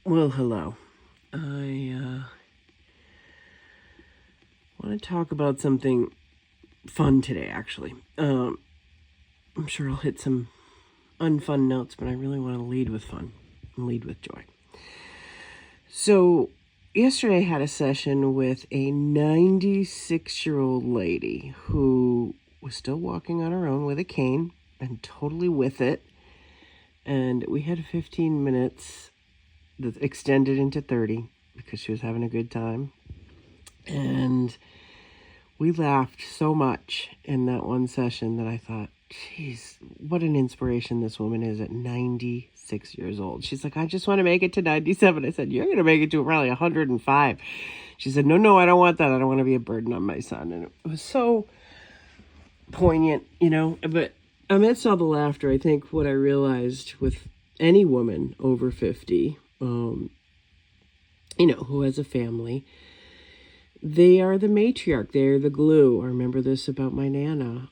Well, hello. I want to talk about something fun today, actually. I'm sure I'll hit some unfun notes, but I really want to lead with fun and lead with joy. So, yesterday I had a session with a 96-year-old lady who was still walking on her own with a cane and totally with it. And we had 15 minutes that extended into 30 because she was having a good time. And we laughed so much in that one session that I thought, geez, what an inspiration this woman is at 96 years old. She's like, I just want to make it to 97. I said, you're going to make it to probably 105. She said, no, I don't want that. I don't want to be a burden on my son. And it was so poignant, But amidst all the laughter, I think what I realized with any woman over 50, who has a family, they are the matriarch. They're the glue. I remember this about my Nana.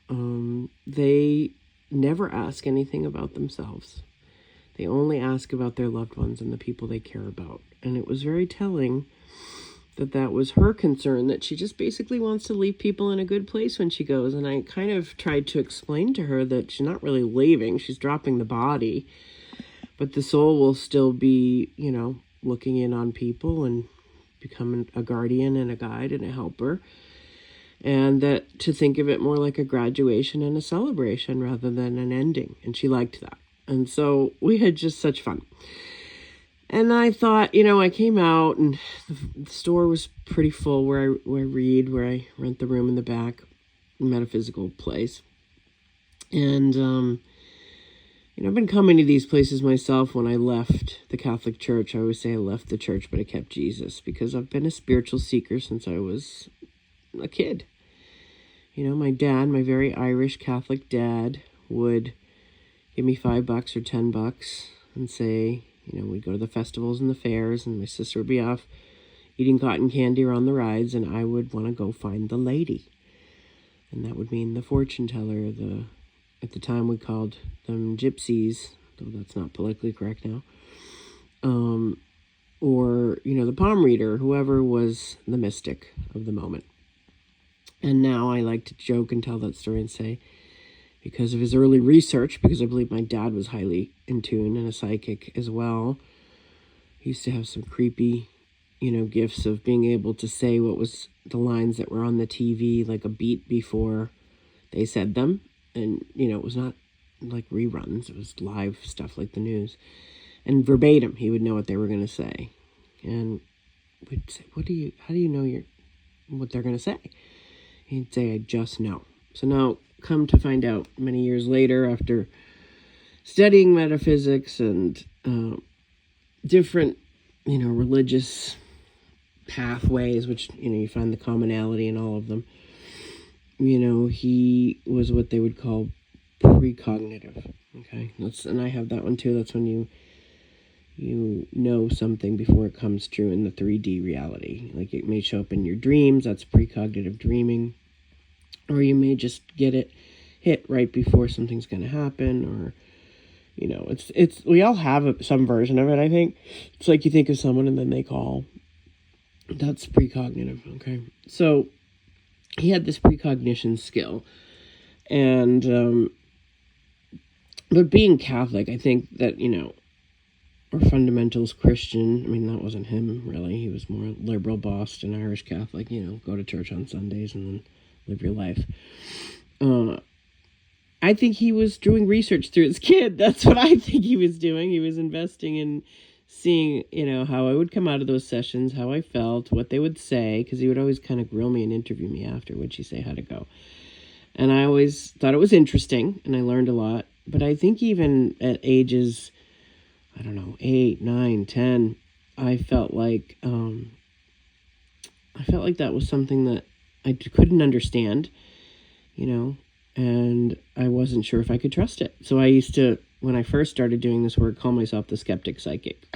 They never ask anything about themselves. They only ask about their loved ones and the people they care about. And it was very telling that was her concern, that she just basically wants to leave people in a good place when she goes. And I kind of tried to explain to her that she's not really leaving. She's dropping the body. But the soul will still be, looking in on people and become a guardian and a guide and a helper, and that to think of it more like a graduation and a celebration rather than an ending. And she liked that. And so we had just such fun. And I thought, I came out and the store was pretty full where I rent the room in the back, metaphysical place. And, I've been coming to these places myself. When I left the Catholic Church, I always say I left the church, but I kept Jesus, because I've been a spiritual seeker since I was a kid. My dad, my very Irish Catholic dad, would give me $5 or $10 and say, we'd go to the festivals and the fairs, and my sister would be off eating cotton candy or on the rides, and I would want to go find the lady. And that would mean the fortune teller, at the time we called them gypsies, though that's not politically correct now, or, the palm reader, whoever was the mystic of the moment. And now I like to joke and tell that story and say, because of his early research, because I believe my dad was highly in tune and a psychic as well, he used to have some creepy, gifts of being able to say what was the lines that were on the TV, like a beat before they said them. And, it was not like reruns. It was live stuff like the news. And verbatim, he would know what they were going to say. And we'd say, how do you know what they're going to say? He'd say, I just know. So now, come to find out, many years later, after studying metaphysics and different, religious pathways, which, you find the commonality in all of them, he was what they would call precognitive. Okay, and I have that one too. That's when you know something before it comes true in the 3D reality. Like, it may show up in your dreams. That's precognitive dreaming. Or you may just get it hit right before something's going to happen. Or, it's we all have some version of it, I think. It's like you think of someone and then they call. That's precognitive. Okay, so he had this precognition skill. And but being Catholic, I think that, or fundamentalist Christian, I mean, that wasn't him, really. He was more liberal Boston Irish Catholic, go to church on Sundays and then live your life. I think he was doing research through his kid. That's what I think he was doing. He was investing in seeing, how I would come out of those sessions, how I felt, what they would say, because he would always kind of grill me and interview me after, would she say how to go. And I always thought it was interesting, and I learned a lot. But I think even at ages, 8, 9, 10, I felt like that was something that I couldn't understand, and I wasn't sure if I could trust it. So I used to, when I first started doing this work, call myself the skeptic psychic,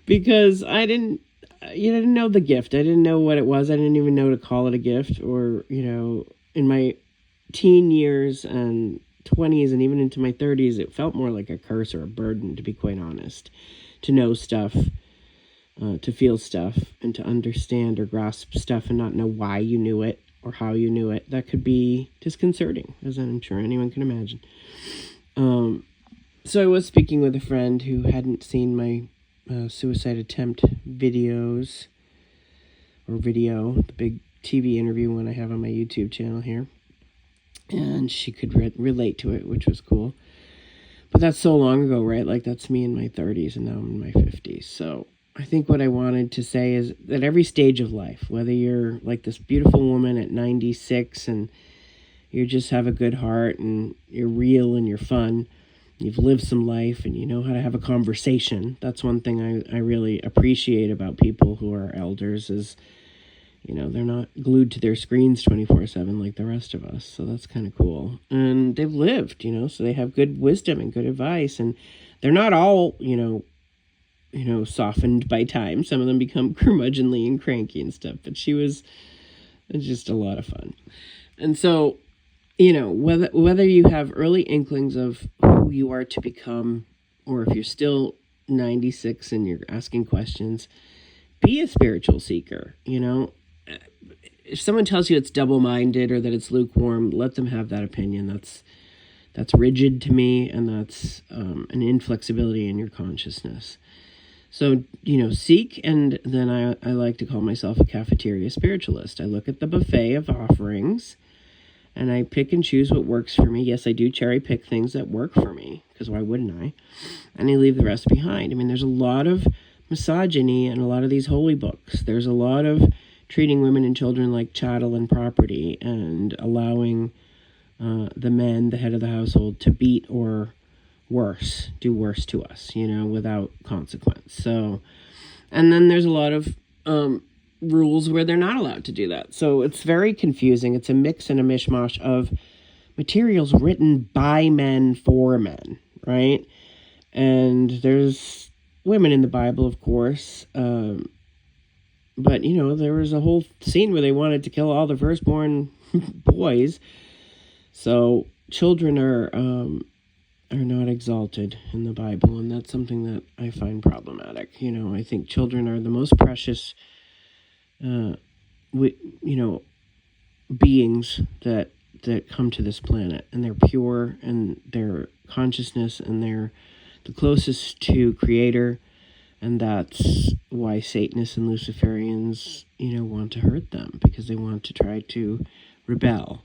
because I didn't know the gift. I didn't know what it was. I didn't even know to call it a gift. Or, in my teen years and 20s and even into my 30s, it felt more like a curse or a burden, to be quite honest, to know stuff to feel stuff and to understand or grasp stuff and not know why you knew it or how you knew it. That could be disconcerting, as I'm sure anyone can imagine. So I was speaking with a friend who hadn't seen my suicide attempt videos or video, the big TV interview one I have on my YouTube channel here. And she could relate to it, which was cool. But that's so long ago, right? Like, that's me in my 30s, and now I'm in my 50s. So I think what I wanted to say is that every stage of life, whether you're like this beautiful woman at 96 and you just have a good heart and you're real and you're fun, you've lived some life and you know how to have a conversation. That's one thing I really appreciate about people who are elders is, you know, they're not glued to their screens 24/7 like the rest of us. So that's kind of cool. And they've lived, you know, so they have good wisdom and good advice. And they're not all, you know, softened by time. Some of them become curmudgeonly and cranky and stuff. But she was just a lot of fun. And so, you know, whether you have early inklings of who you are to become, or if you're still 96 and you're asking questions, be a spiritual seeker, you know. If someone tells you it's double-minded or that it's lukewarm, let them have that opinion. That's rigid to me, and that's an inflexibility in your consciousness. So, you know, seek, and then I like to call myself a cafeteria spiritualist. I look at the buffet of offerings, and I pick and choose what works for me. Yes, I do cherry pick things that work for me, because why wouldn't I? And I leave the rest behind. I mean, there's a lot of misogyny in a lot of these holy books. There's a lot of treating women and children like chattel and property, and allowing the men, the head of the household, to beat or worse, do worse to us, you know, without consequence. So, and then there's a lot of rules where they're not allowed to do that. So it's very confusing. It's a mix and a mishmash of materials written by men for men, right? And there's women in the Bible, of course, but, you know, there was a whole scene where they wanted to kill all the firstborn boys. So children are not exalted in the Bible, and that's something that I find problematic. You know, I think children are the most precious, beings that come to this planet, and they're pure, and their consciousness, and they're the closest to Creator. And that's why Satanists and Luciferians, you know, want to hurt them, because they want to try to rebel.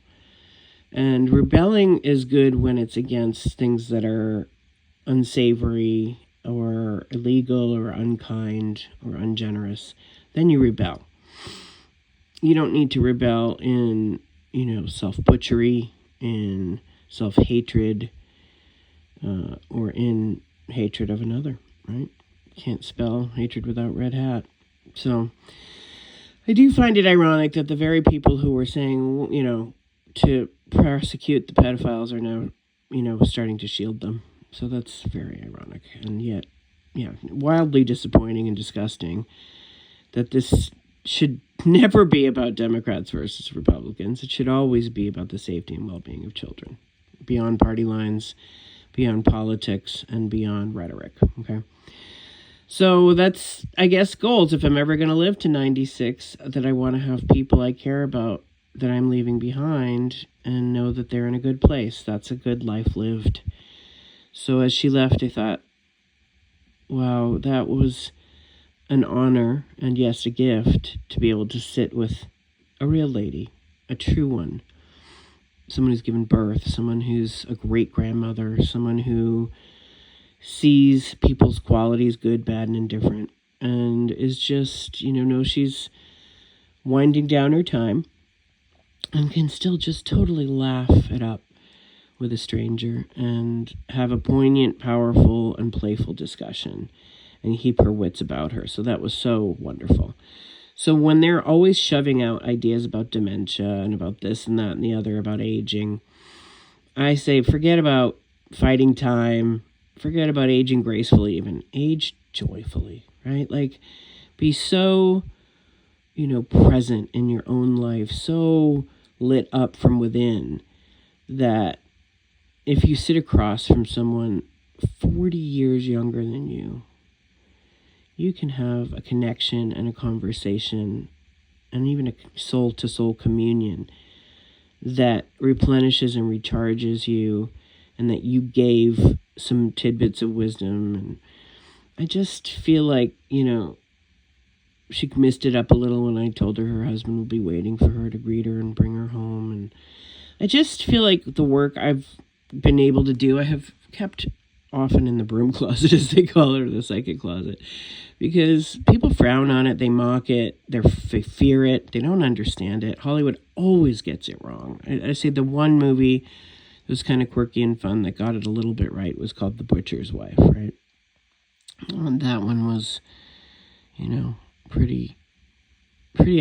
And rebelling is good when it's against things that are unsavory or illegal or unkind or ungenerous. Then you rebel. You don't need to rebel in, you know, self-butchery, in self-hatred, or in hatred of another, right? Can't spell hatred without red hat. So I do find it ironic that the very people who were saying, you know, to prosecute the pedophiles are now, you know, starting to shield them. So that's very ironic. And yet, yeah, wildly disappointing and disgusting that this should never be about Democrats versus Republicans. It should always be about the safety and well-being of children, beyond party lines, beyond politics, and beyond rhetoric, okay? So that's, I guess, goals. If I'm ever going to live to 96, that I want to have people I care about that I'm leaving behind and know that they're in a good place. That's a good life lived. So as she left, I thought, wow, that was an honor, and yes, a gift, to be able to sit with a real lady, a true one, someone who's given birth, someone who's a great-grandmother, someone who sees people's qualities, good, bad, and indifferent, and is just, you know, knows she's winding down her time and can still just totally laugh it up with a stranger and have a poignant, powerful, and playful discussion and keep her wits about her. So that was so wonderful. So when they're always shoving out ideas about dementia and about this and that and the other, about aging, I say forget about fighting time. Forget about aging gracefully, even. Age joyfully, right? Like, be so, you know, present in your own life, so lit up from within, that if you sit across from someone 40 years younger than you, you can have a connection and a conversation and even a soul-to-soul communion that replenishes and recharges you, and that you gave some tidbits of wisdom. And I just feel like, she missed it up a little when I told her husband would be waiting for her to greet her and bring her home. And I just feel like the work I've been able to do, I have kept often in the broom closet, as they call it, or the psychic closet, because people frown on it, they mock it, they fear it, they don't understand it. Hollywood always gets it wrong. I say the one movie that was kind of quirky and fun that got it a little bit right was called The Butcher's Wife, right? And that one was, pretty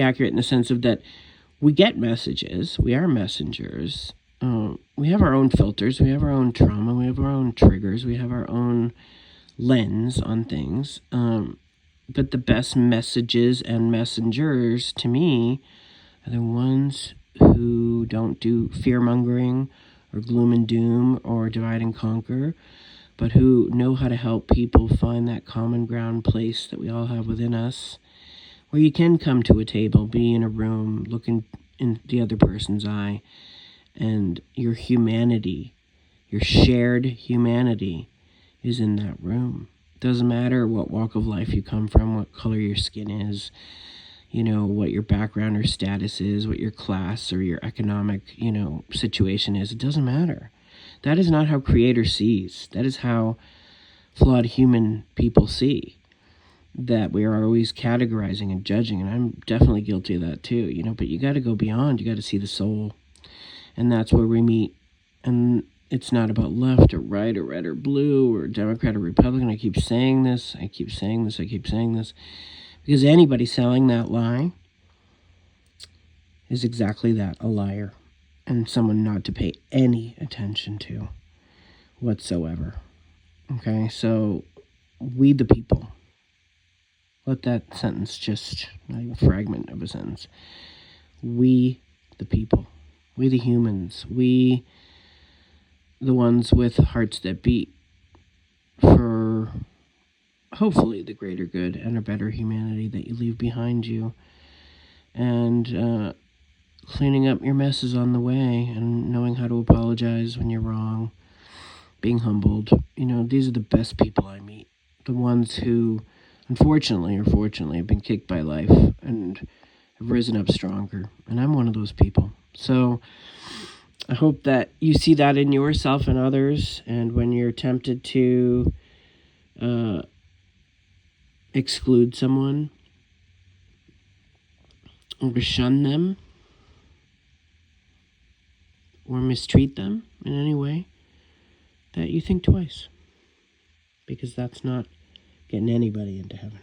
accurate in the sense of that we get messages, we are messengers. We have our own filters, we have our own trauma, we have our own triggers, we have our own lens on things. But the best messages and messengers to me are the ones who don't do fear-mongering or gloom and doom or divide and conquer, but who know how to help people find that common ground place that we all have within us, where you can come to a table, be in a room, looking in the other person's eye, and your humanity, your shared humanity is in that room. Doesn't matter what walk of life you come from, what color your skin is, what your background or status is, what your class or your economic, situation is. It doesn't matter. That is not how Creator sees. That is how flawed human people see. That we are always categorizing and judging, and I'm definitely guilty of that too, but you got to go beyond. You got to see the soul, and that's where we meet. And it's not about left or right or red or blue or Democrat or Republican. I keep saying this, because anybody selling that lie is exactly that, a liar, and someone not to pay any attention to whatsoever. Okay, so we the people. Let that sentence just, not even a fragment of a sentence. We the people. We the humans. We the ones with hearts that beat for hopefully the greater good and a better humanity that you leave behind you. And cleaning up your messes on the way and knowing how to apologize when you're wrong. Being humbled. These are the best people I meet. The ones who, unfortunately or fortunately, have been kicked by life and have risen up stronger. And I'm one of those people. So I hope that you see that in yourself and others. And when you're tempted to exclude someone or shun them or mistreat them in any way, that you think twice. Because that's not getting anybody into heaven.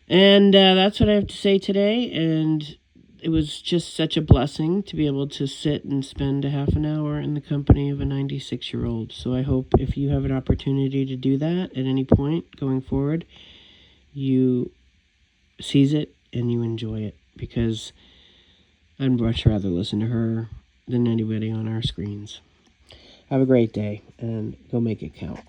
And that's what I have to say today. And it was just such a blessing to be able to sit and spend a half an hour in the company of a 96-year-old. So I hope if you have an opportunity to do that at any point going forward, you seize it and you enjoy it. Because I'd much rather listen to her than anybody on our screens. Have a great day and go make it count.